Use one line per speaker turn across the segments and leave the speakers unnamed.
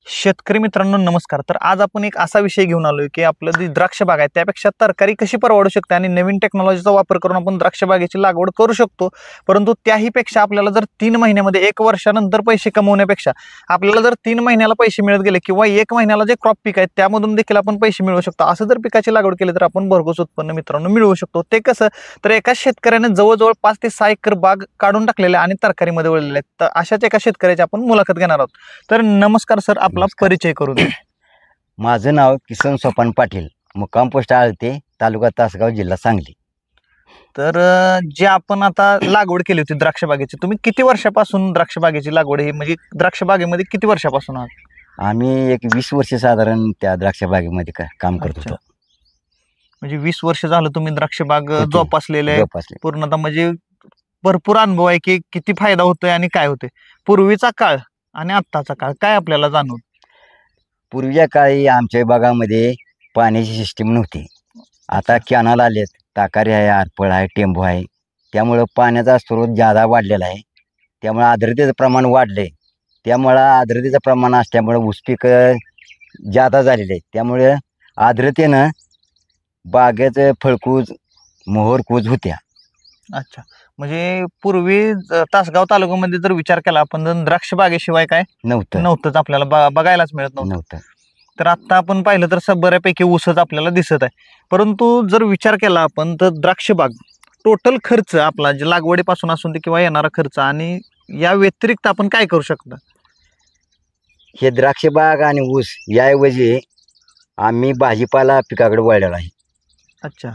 शेतकरी मित्रांनो नमस्कार. तर आज आपण एक असा विषय घेऊन आलोय की आपलं जी द्राक्ष बाग आहे त्यापेक्षा तरकारी कशी परवडू शकते आणि नवीन टेक्नॉलॉजीचा वापर करून आपण द्राक्ष बागेची लागवड करू शकतो. परंतु त्याही पेक्षा आपल्याला जर 3 महिन्यामध्ये 1 वर्षानंतर पैसे कमवण्यापेक्षा आपल्याला जर 3 महिन्याला पैसे मिळत गेले किंवा 1 महिन्याला जे क्रॉप पीक आहे त्यामधून देखील आपण पैसे मिळवू शकतो. असं जर पिकाची लागवड केली तर आपण भरघोस उत्पन्न मित्रांनो मिळवू शकतो. ते कसं, तर एका शेतकऱ्याने जवळजवळ 5 ते 6 एकर बाग काढून टाकलेल्या आणि तरकारीमध्ये वळलेल्या आहेत. तर अशाच एका शेतकऱ्याची आपण मुलाखत घेणार आहोत. तर नमस्कार सर, आपला परिचय करून द्या.
माझं नाव किसन सोपान पाटील, मुक्काम पोस्ट आळते, तालुका तासगाव, जिल्हा सांगली.
तर जे आपण आता लागवड केली होती द्राक्ष बागेची, तुम्ही किती वर्षापासून द्राक्ष बागेची लागवड ही म्हणजे द्राक्ष बागेमध्ये किती वर्षापासून आहात?
आम्ही एक 20 वर्ष साधारण त्या द्राक्ष बागेमध्ये काम करत
अच्छा.
होतो.
म्हणजे 20 वर्ष झालं तुम्ही द्राक्ष बाग
होते.
जोपासलेले आहे.
जोपासले.
पूर्णतः म्हणजे भरपूर अनुभव आहे की किती फायदा होतोय आणि काय होते. पूर्वीचा काळ आणि आत्ताचा काळ काय आपल्याला जाणवत?
पूर्वीच्या काळी आमच्या भागामध्ये पाण्याची सिस्टीम नव्हती. आता कॅनल आलेत, ताकारी आहे, आरपळ आहे, टेंबू आहे. त्यामुळं पाण्याचा स्रोत जादा वाढलेला आहे. त्यामुळं आर्द्रतेचं प्रमाण वाढले. त्यामुळं आर्द्रतेचं प्रमाण असल्यामुळं ऊस पीक जादा झालेलं आहे. त्यामुळे आर्द्रतेनं बागेचं फळकूज, मोहरकूज होत्या.
अच्छा, म्हणजे पूर्वी तासगाव तालुक्यामध्ये जर विचार केला आपण तर द्राक्ष बागेशिवाय काय नव्हतंच, आपल्याला बघायलाच मिळत नव्हतं. तर आता आपण पाहिलं तर बऱ्यापैकी ऊसच आपल्याला दिसत आहे. परंतु जर विचार केला आपण तर द्राक्ष बाग टोटल खर्च आपला जे लागवडीपासून असून ते किंवा येणारा खर्च आणि या व्यतिरिक्त आपण काय करू शकतो?
हे द्राक्ष बाग आणि ऊस याऐवजी आम्ही भाजीपाला पिकाकडे वळलेलो आहे.
अच्छा,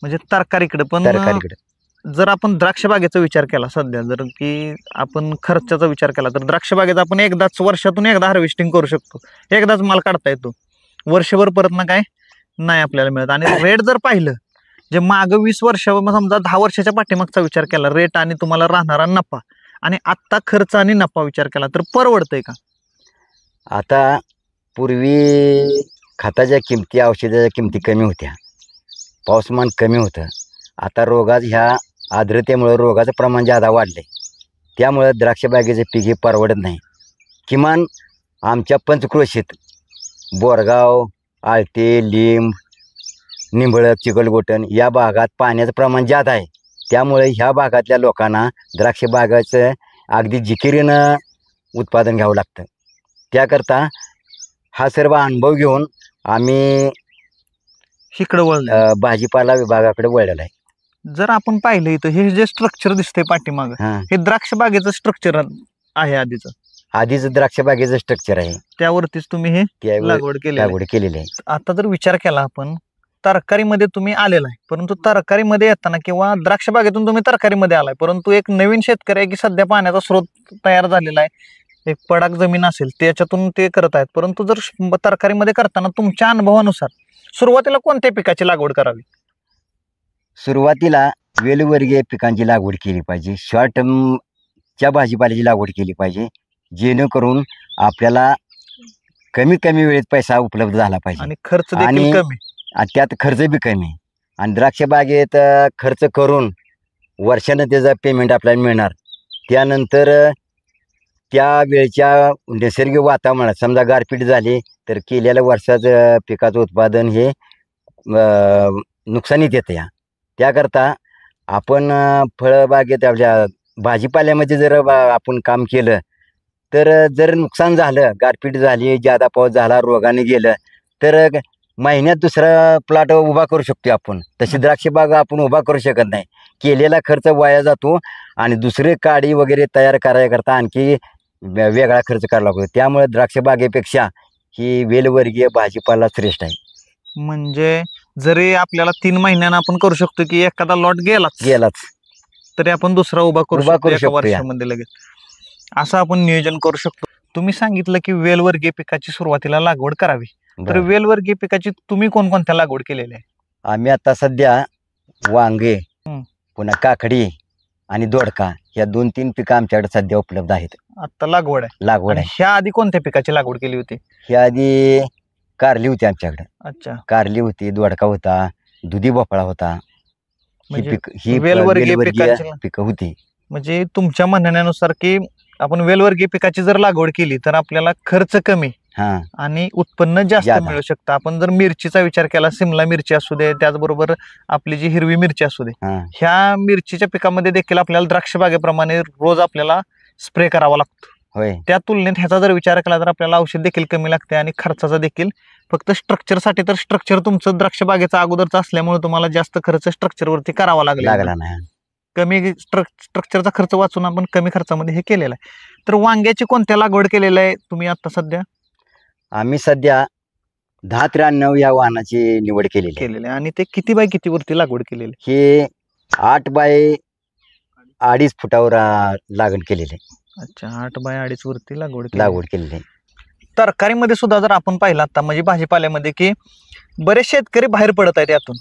म्हणजे तरकारीकडे पण.
तरकारीकडे
जर आपण द्राक्ष बागेचा विचार केला सध्या, जर की आपण खर्चाचा विचार केला तर द्राक्ष बागेचा आपण एकदाच वर्षातून एकदा हार्वेस्टिंग करू शकतो, एकदाच माल काढता येतो. वर्षभर परत ना काय नाही आपल्याला मिळत. आणि रेट जर पाहिलं, जे मागं 20 वर्ष समजा 10 वर्षाच्या पाठीमागचा विचार केला रेट आणि तुम्हाला राहणारा नफा आणि आत्ता खर्च आणि नफा विचार केला तर परवडतंय का?
आता पूर्वी खताच्या किमती, औषधाच्या किमती कमी होत्या, पाऊसमान कमी होतं. आता ह्या आर्द्रतेमुळे रोगाचं प्रमाण जादा वाढले. त्यामुळं द्राक्ष बागेचे पीक हे परवडत नाही. किमान आमच्या पंचक्रोशीत बोरगाव, आळते, लिंब, निंबळक, चिखलगोटण या भागात पाण्याचं प्रमाण जादा आहे. त्यामुळे ह्या भागातल्या लोकांना द्राक्ष बागाचं अगदी जिकिरीनं उत्पादन घ्यावं लागतं. त्याकरता हा सर्व अनुभव घेऊन आम्ही
इकडे वळलो,
भाजीपाला विभागाकडे वळलेला आहे.
जर आपण पाहिलं इथं हे जे स्ट्रक्चर दिसतंय पाठीमागं, हे द्राक्ष बागेचं स्ट्रक्चर आहे आधीच
द्राक्ष बागेचं स्ट्रक्चर आहे.
त्यावरतीच तुम्ही हे लागवड
केलेली आहे.
आता जर विचार केला आपण तरकारीमध्ये तुम्ही आलेला आहे, परंतु तरकारीमध्ये येताना किंवा द्राक्ष बागेतून तुम्ही तरकारीमध्ये आलाय, परंतु एक नवीन शेतकरी आहे की सध्या पाण्याचा स्रोत तयार झालेला आहे, एक पडाक जमीन असेल त्याच्यातून ते करत आहेत. परंतु जर तरकारीमध्ये करताना तुमच्या अनुभवानुसार सुरुवातीला कोणत्या पिकाची लागवड करावी?
सुरुवातीला वेलवर्गीय पिकांची लागवड केली पाहिजे, शॉर्ट टर्मच्या भाजीपाल्याची लागवड केली पाहिजे, जेणेकरून आपल्याला कमी वेळेत पैसा उपलब्ध झाला पाहिजे
आणि खर्च देखील कमी.
त्यात खर्च बी कमी. आणि द्राक्ष बागेत खर्च करून वर्षानं त्याचं पेमेंट आपल्याला मिळणार. त्यानंतर त्या वेळच्या नैसर्गिक वातावरणात समजा गारपीट झाली तर केलेल्या वर्षाचं पिकाचं उत्पादन हे नुकसानीत येतं. त्याकरता आपण फळबागेत आपल्या भाजीपाल्यामध्ये जर आपण काम केलं तर जर नुकसान झालं, गारपीट झाली, जादा पाऊस झाला, रोगाने गेलं तर महिन्यात दुसरा प्लॉट उभा करू शकतो आपण. तशी द्राक्ष बाग आपण उभा करू शकत नाही. केलेला खर्च वाया जातो आणि दुसरे काडी वगैरे तयार करायकरता आणखी वेगळा खर्च करावा लागतो. त्यामुळे द्राक्ष बागेपेक्षा ही वेलवर्गीय भाजीपाला श्रेष्ठ आहे.
म्हणजे जरी आपल्याला 3 महिन्यानं आपण करू शकतो की एखादा लॉट गेलाच तरी आपण दुसरा उभा करू शकतो वर्षामध्ये लगेच, असं आपण नियोजन करू शकतो. तुम्ही सांगितलं की वेलवर्गीय पिकाची सुरुवातीला लागवड करावी, तर वेलवर्गीय पिकाची तुम्ही कोणकोणत्या लागवड केलेल्या आहे?
आम्ही आता सध्या वांगे, पुन्हा काकडी आणि दोडका या 2-3 पिकं आमच्याकडे सध्या उपलब्ध आहेत.
आता लागवड आहे. ह्या आधी कोणत्या पिकाची लागवड केली होती?
ह्या आधी कारली होती आमच्याकडे.
अच्छा,
कारली होती, दोडका होता, दुधी भोपळा होता. ही
वेलवर्गीय
पिकं होती.
म्हणजे तुमच्या म्हणण्यानुसार की आपण वेलवर्गीय पिकाची जर लागवड केली तर आपल्याला खर्च कमी
हा
आणि उत्पन्न जास्त
ज्यादा.
मिळू शकतं. आपण जर मिरचीचा विचार केला, सिमला मिरची असू दे, त्याचबरोबर आपली जी हिरवी मिरची असू दे,
हा
ह्या मिरचीच्या पिकामध्ये देखील आपल्याला द्राक्ष बागेप्रमाणे रोज आपल्याला स्प्रे करावा लागतो.
होय.
त्या तुलनेत ह्याचा जर विचार केला तर आपल्याला औषध देखील कमी लागते आणि खर्चाचा देखील फक्त स्ट्रक्चरसाठी, तर स्ट्रक्चर तुमचं द्राक्ष बागेचा अगोदरचं असल्यामुळे तुम्हाला जास्त खर्च स्ट्रक्चरवरती करावा लागला.
लागला नाही.
कमी स्ट्रक्चरचा खर्च वाचून आपण कमी खर्चामध्ये हे केलेलं आहे. तर वांग्याची कोणत्या लागवड केलेलं आहे तुम्ही आता सध्या?
आम्ही सध्या 1093 या वाहनाची निवड केलेली आहे.
केलेलं आहे. आणि ते किती बाय किती वरती लागवड केलेली आहे?
हे 8 बाय 2.5 फुटावर लागण केलेली आहे.
अच्छा, 8 बाय 2.5 वरती लागवड
लागवड केलेली आहे.
तरकारीमध्ये सुद्धा जर आपण पाहिलं आता, म्हणजे भाजीपाल्यामध्ये, की बरेच शेतकरी बाहेर पडत आहेत यातून,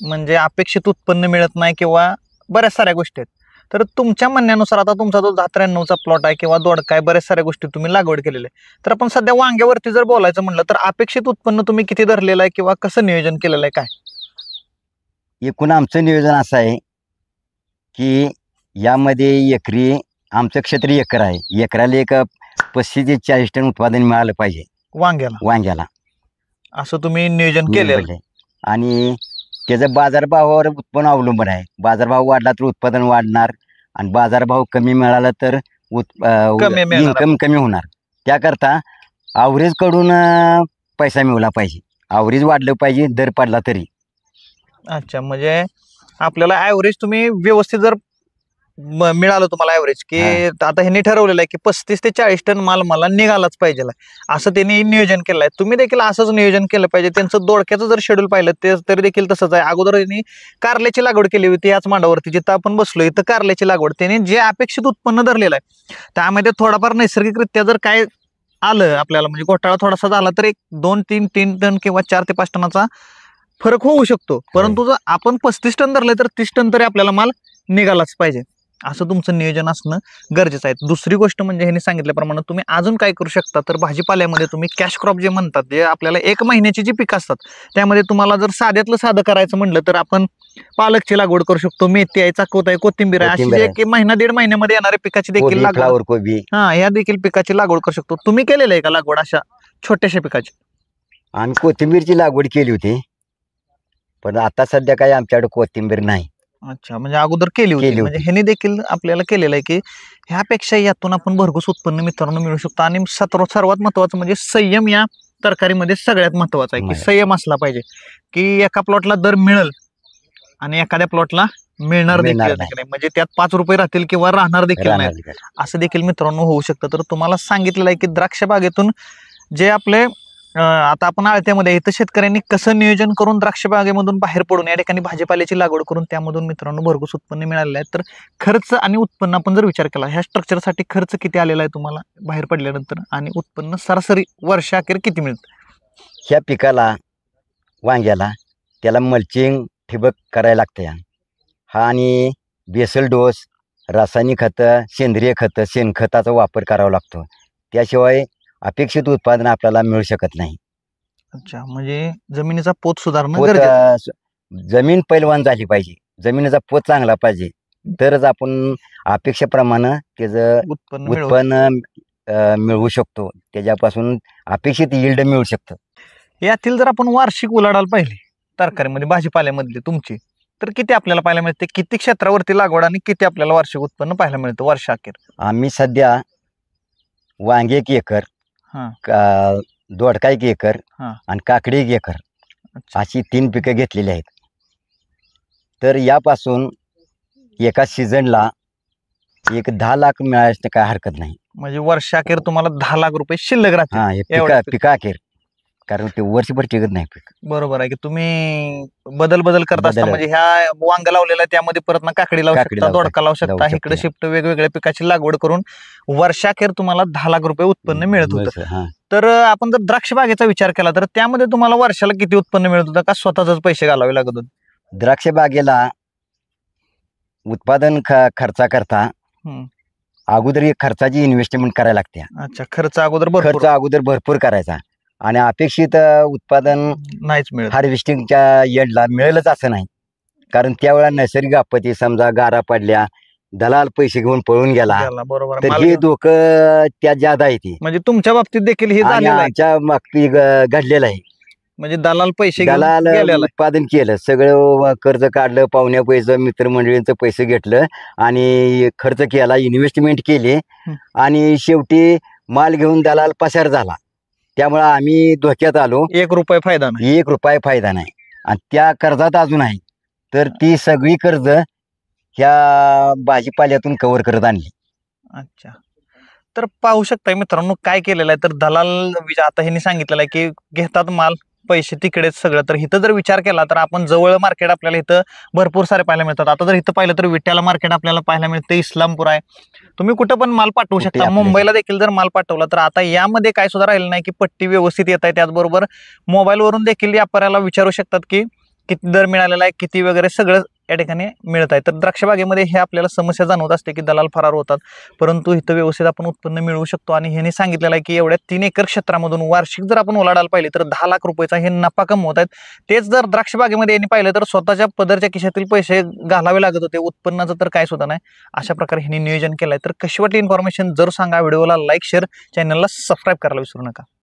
म्हणजे अपेक्षित उत्पन्न मिळत नाही किंवा बऱ्याच साऱ्या गोष्टी आहेत. तर तुमच्या म्हणण्यानुसार आता तुमचा जो 1093चा प्लॉट आहे किंवा दोडका आहे, बऱ्याच साऱ्या गोष्टी तुम्ही लागवड केलेल्या आहे. तर आपण सध्या वांग्यावरती जर बोलायचं म्हणलं तर अपेक्षित उत्पन्न तुम्ही किती धरलेलं आहे किंवा कसं नियोजन केलेलं आहे काय?
एकूण आमचं नियोजन असं आहे की यामध्ये एकरी आमचं क्षेत्र एकर आहे. एकराला एक 35 ते 40 टन उत्पादन मिळालं पाहिजे वांग्याला,
असं तुम्ही नियोजन केलेलं आहे.
आणि त्याचं बाजारभावावर उत्पन्न अवलंबून आहे. बाजारभाव वाढला तर उत्पादन वाढणार आणि बाजारभाव कमी मिळाला तर
कमी मिळणार.
इन्कम कमी होणार. त्याकरता अवरेज कडून पैसा मिळवला पाहिजे. अवरेज वाढलं पाहिजे दर पडला तरी.
अच्छा, म्हणजे आपल्याला ॲव्हरेज तुम्ही व्यवस्थित जर मिळालं तुम्हाला ॲव्हरेज, की आता ह्यांनी ठरवलेलं आहे की 35 ते 40 टन माल मला निघालाच पाहिजे, असं त्यांनी नियोजन केलं आहे. तुम्ही देखील असंच नियोजन केलं पाहिजे. त्यांचं दोडक्याचं जर शेड्यूल पाहिलं ते तरी देखील तसंच आहे. अगोदर त्यांनी कारल्याची लागवड केली होती याच मांडावरती जिथं आपण बसलो, इथं कारल्याची लागवड. त्यांनी जे अपेक्षित उत्पन्न धरलेलं आहे त्यामध्ये थोडाफार नैसर्गिकरित्या जर काय आलं आपल्याला, म्हणजे घोटाळा थोडासा झाला तर 1, 2, 3 टन किंवा 4 ते 5 टनाचा फरक होऊ शकतो. परंतु जर आपण 35 टन धरले तर 30 टन तरी आपल्याला माल निघालाच पाहिजे, असं तुमचं नियोजन असणं गरजेचं आहे. दुसरी गोष्ट म्हणजे ह्यांनी सांगितल्याप्रमाणे तुम्ही अजून काय करू शकता, तर भाजीपाल्यामध्ये तुम्ही कॅश क्रॉप जे म्हणतात, जे आपल्याला 1 महिन्याची जी पिकं असतात त्यामध्ये तुम्हाला जर साध्यातलं साधं करायचं म्हणलं तर आपण पालकची लागवड करू शकतो, मेथी आहे, चाकवत आहे, कोथिंबीर आहे, अशी जे 1 महिना 1.5 महिन्यामध्ये येणाऱ्या पिकाची देखील लागवड,
फ्लावर कोबी,
ह्या देखील पिकाची लागवड करू शकतो. तुम्ही केलेलं आहे का लागवड अशा छोट्याशा पिकाची?
आम्ही कोथिंबीरची लागवड केली होती, पण आता सध्या काही आमच्याकडे कोथिंबीर नाही.
अच्छा, म्हणजे अगोदर केली होती. म्हणजे ह्याने देखील आपल्याला केलेलं आहे की ह्यापेक्षा यातून आपण भरघोस उत्पन्न मित्रांनो मिळू शकतो. आणि सर्वात महत्वाचं म्हणजे संयम या तरकारीमध्ये सगळ्यात महत्वाचा आहे, की संयम असला पाहिजे, की एका प्लॉटला दर मिळेल आणि एखाद्या प्लॉटला मिळणार देखील नाही, म्हणजे त्यात 5 रुपये राहतील किंवा राहणार देखील नाही, असं देखील मित्रांनो होऊ शकतं. तर तुम्हाला सांगितलेलं आहे की द्राक्ष बागेतून जे आपले आता आपण आळत्यामध्ये इथं शेतकऱ्यांनी कसं नियोजन करून द्राक्ष बागेमधून बाहेर पडून या ठिकाणी भाजीपाल्याची लागवड करून त्यामधून मित्रांनो भरघोस उत्पन्न मिळालेलं आहे. तर खर्च आणि उत्पन्न आपण जर विचार केला, ह्या स्ट्रक्चरसाठी खर्च किती आलेला आहे तुम्हाला बाहेर पडल्यानंतर, आणि उत्पन्न सरासरी वर्षाअखेर किती मिळतं?
ह्या पिकाला वांग्याला त्याला मल्चिंग ठिबक करायला लागतं हा, आणि बेसल डोस, रासायनिक खतं, सेंद्रिय खतं, शेणखताचा वापर करावा लागतो. त्याशिवाय अपेक्षित उत्पादन आपल्याला मिळू शकत नाही.
अच्छा, म्हणजे जमिनीचा पोत सुधारणं गरजेचं.
जमीन पैलवान झाली पाहिजे, जमिनीचा पोत चांगला पाहिजे, तरच आपण अपेक्षेप्रमाणे त्याचं उत्पन्न मिळवू शकतो. त्याच्यापासून अपेक्षित यील्ड मिळू शकतं.
यातील जर आपण वार्षिक उलाढाल पाहिली तरकारीमध्ये भाजीपाल्यामधली तुमची, तर किती आपल्याला पाहायला मिळते? किती क्षेत्रावरती लागवड आणि किती आपल्याला वार्षिक उत्पन्न पाहायला मिळतं वर्षाअखेर?
आम्ही सध्या वांगे 1 एकर, दोडका 1 एकर आणि काकडी 1 एकर अशी 3 पिकं घेतलेली आहेत. तर यापासून एका सीझनला 10 लाख मिळायला काय हरकत नाही.
म्हणजे वर्षाअखेर तुम्हाला 10 लाख रुपये शिल्लक राहतील
पिकाअखेर, कारण ते वर्षभर टिकत नाही पीक.
बरोबर आहे की तुम्ही बदल करत असता, म्हणजे ह्या वांग लावलेला त्यामध्ये परत ना काकडी लावू शकता, दोडका लावू शकता, इकडे शिफ्ट वेगवेगळ्या पिकाची लागवड करून वर्षाअखेर तुम्हाला 10 लाख रुपये उत्पन्न मिळत होतं. तर आपण जर द्राक्ष बागेचा विचार केला तर त्यामध्ये तुम्हाला वर्षाला किती उत्पन्न मिळत होतं, का स्वतःच पैसे घालावे लागत होते?
द्राक्ष बागेला उत्पादन खर्चा करता अगोदर खर्चाची इन्व्हेस्टमेंट करायला लागते.
अच्छा, खर्च अगोदर
भरपूर करायचा आणि अपेक्षित उत्पादन
नाहीच मिळत.
हार्वेस्टिंगच्या एंडला मिळेलच असं नाही, कारण त्यावेळेला नैसर्गिक आपत्ती, समजा गारा पडल्या दलाल पैसे घेऊन पळून गेला,
गेला, बरोबर आहे.
तर
माल
हे
घेऊन.
धोकं त्या ज्यादा आहे ती
म्हणजे तुमच्या बाबतीत देखील हे
आणि
झालेलं आहे,
आमच्या मागती घडलेलं आहे.
म्हणजे दलाल पैसे घेऊन
दलाल
गेलेला आहे.
उत्पादन केलं सगळं, कर्ज काढलं, पाहुण्या पैसे मित्रमंडळींचं पैसे घेतलं आणि खर्च केला, इन्व्हेस्टमेंट केली आणि शेवटी माल घेऊन दलाल पसार झाला. त्यामुळे आम्ही धोक्यात आलो.
1 रुपया फायदा नाही.
1 रुपया फायदा नाही आणि त्या कर्जात अजून आहे, तर ती सगळी कर्ज ह्या भाजीपाल्यातून कव्हर करत आणली.
अच्छा. तर पाहू शकताय मित्रांनो काय केलेलं आहे. तर दलाल आता ह्यांनी सांगितलेलं आहे की घेतात माल, पैसे तिकडेच सगळं. तर इथं जर विचार केला तर आपण जवळ मार्केट आपल्याला इथं भरपूर सारे पाहायला मिळतात. आता जर इथं पाहिलं तर विट्याला मार्केट आपल्याला पाहायला मिळतं, इस्लामपूर आहे. तुम्ही कुठं पण माल पाठवू
कुठे
शकता.
आपल्या
मुंबईला देखील जर माल पाठवला तर आता यामध्ये काय सुद्धा राहिलं नाही की पट्टी व्यवस्थित येत आहे. त्याचबरोबर मोबाईलवरून देखील व्यापाऱ्याला विचारू शकतात की किती दर मिळालेला आहे, किती वगैरे सगळं या ठिकाणी मिळत आहे. तर द्राक्ष बागेमध्ये हे आपल्याला समस्या जाणवत असते की दलाल फरार होतात, परंतु इथं व्यवस्थित आपण उत्पन्न मिळवू शकतो. आणि ह्यांनी सांगितलेलं आहे की एवढ्या 3 एकर क्षेत्रामधून वार्षिक जर आपण उलाढाल पाहिली तर 10 लाख रुपयाचा हे नफा कमवत आहेत. तेच जर द्राक्ष बागेमध्ये यांनी पाहिलं तर स्वतःच्या पदरच्या खिशातील पैसे घालावे लागत होते, उत्पन्नाचं तर काय सुद्धा नाही. अशा प्रकारे ह्यांनी नियोजन केलंय. तर कशी वाटली इन्फॉर्मेशन जरूर सांगा. व्हिडिओला लाईक, शेअर, चॅनलला सबस्क्राईब करायला विसरू नका.